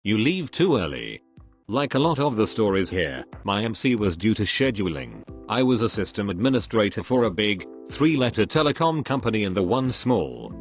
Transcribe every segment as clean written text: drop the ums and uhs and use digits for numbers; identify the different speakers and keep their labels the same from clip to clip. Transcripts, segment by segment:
Speaker 1: You leave too early. Like a lot of the stories here, my MC was due to scheduling. I was a system administrator for a big, 3-letter telecom company in the one small,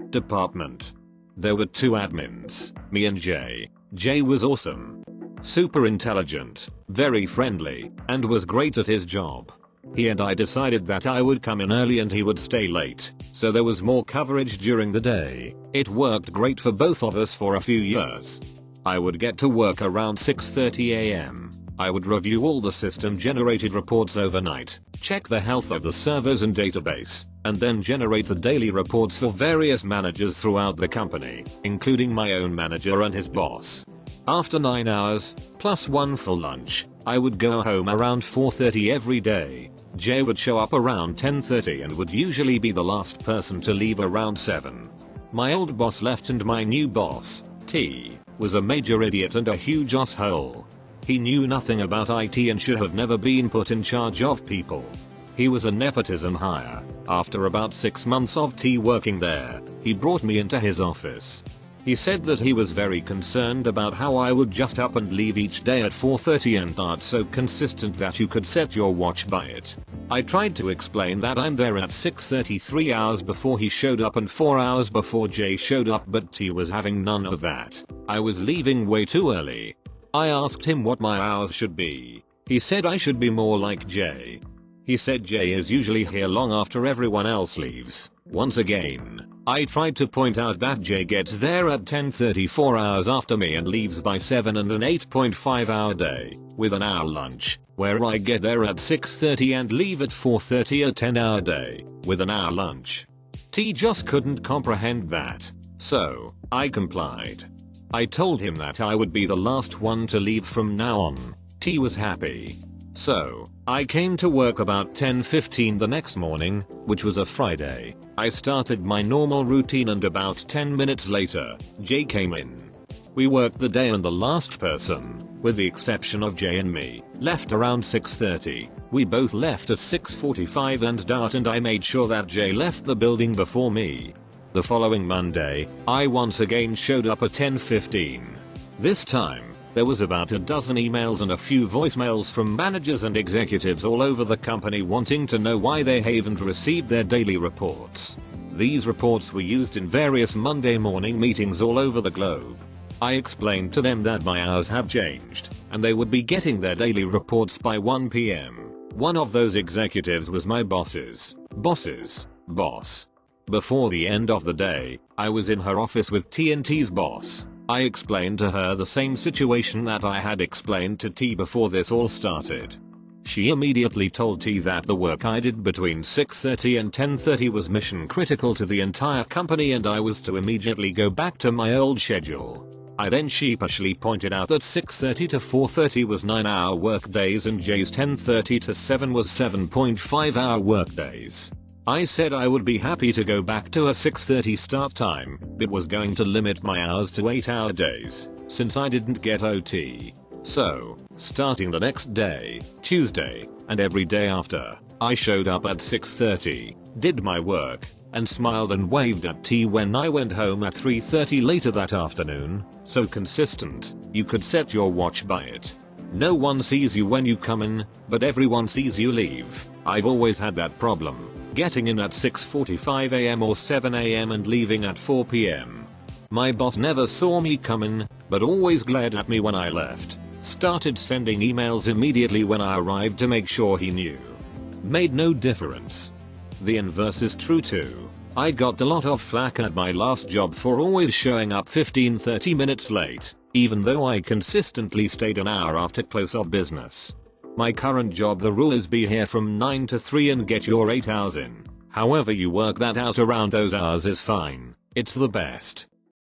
Speaker 1: department. There were 2 admins, me and Jay. Jay was awesome. Super intelligent, very friendly, and was great at his job. He and I decided that I would come in early and he would stay late, so there was more coverage during the day. It worked great for both of us for a few years. I would get to work around 6:30 AM. I would review all the system generated reports overnight, check the health of the servers and database, and then generate the daily reports for various managers throughout the company, including my own manager and his boss. After 9 hours, plus 1 full lunch, I would go home around 4:30 every day. Jay would show up around 10:30 and would usually be the last person to leave around 7. My old boss left and my new boss, T, was a major idiot and a huge asshole. He knew nothing about IT and should have never been put in charge of people. He was a nepotism hire. After about 6 months of T working there, he brought me into his office. He said that he was very concerned about how I would just up and leave each day at 4:30 and not so consistent that you could set your watch by it. I tried to explain that I'm there at 6:30 3 hours before he showed up and 4 hours before Jay showed up, but T was having none of that. I was leaving way too early. I asked him what my hours should be. He said I should be more like Jay. He said Jay is usually here long after everyone else leaves. Once again, I tried to point out that Jay gets there at 10:30 4 hours after me and leaves by 7 and an 8.5 hour day, with an hour lunch, where I get there at 6:30 and leave at 4:30 a 10-hour day, with an hour lunch. T just couldn't comprehend that, so I complied. I told him that I would be the last one to leave from now on. T was happy. So, I came to work about 10:15 the next morning, which was a Friday. I started my normal routine and about 10 minutes later, Jay came in. We worked the day and the last person, with the exception of Jay and me, left around 6:30. We both left at 6:45 and Dart and I made sure that Jay left the building before me. The following Monday, I once again showed up at 10:15. This time, there was about a dozen emails and a few voicemails from managers and executives all over the company wanting to know why they haven't received their daily reports. These reports were used in various Monday morning meetings all over the globe. I explained to them that my hours have changed, and they would be getting their daily reports by 1 PM. One of those executives was my boss's boss. Before the end of the day, I was in her office with T&T's boss. I explained to her the same situation that I had explained to T before this all started. She immediately told T that the work I did between 6:30 and 10:30 was mission critical to the entire company and I was to immediately go back to my old schedule. I then sheepishly pointed out that 6:30 to 4:30 was 9-hour workdays and Jay's 10:30 to 7 was 7.5-hour workdays. I said I would be happy to go back to a 6:30 start time, but was going to limit my hours to 8-hour days, since I didn't get OT. So, starting the next day, Tuesday, and every day after, I showed up at 6:30, did my work, and smiled and waved at T when I went home at 3:30 later that afternoon. So consistent, you could set your watch by it. No one sees you when you come in, but everyone sees you leave. I've always had that problem, getting in at 6:45 AM or 7 AM and leaving at 4 PM. My boss never saw me come in, but always glared at me when I left. Started sending emails immediately when I arrived to make sure he knew. Made no difference. The inverse is true too. I got a lot of flack at my last job for always showing up 15-30 minutes late, even though I consistently stayed an hour after close of business. My current job, the rule is be here from 9 to 3 and get your 8 hours in. However you work that out around those hours is fine. It's the best.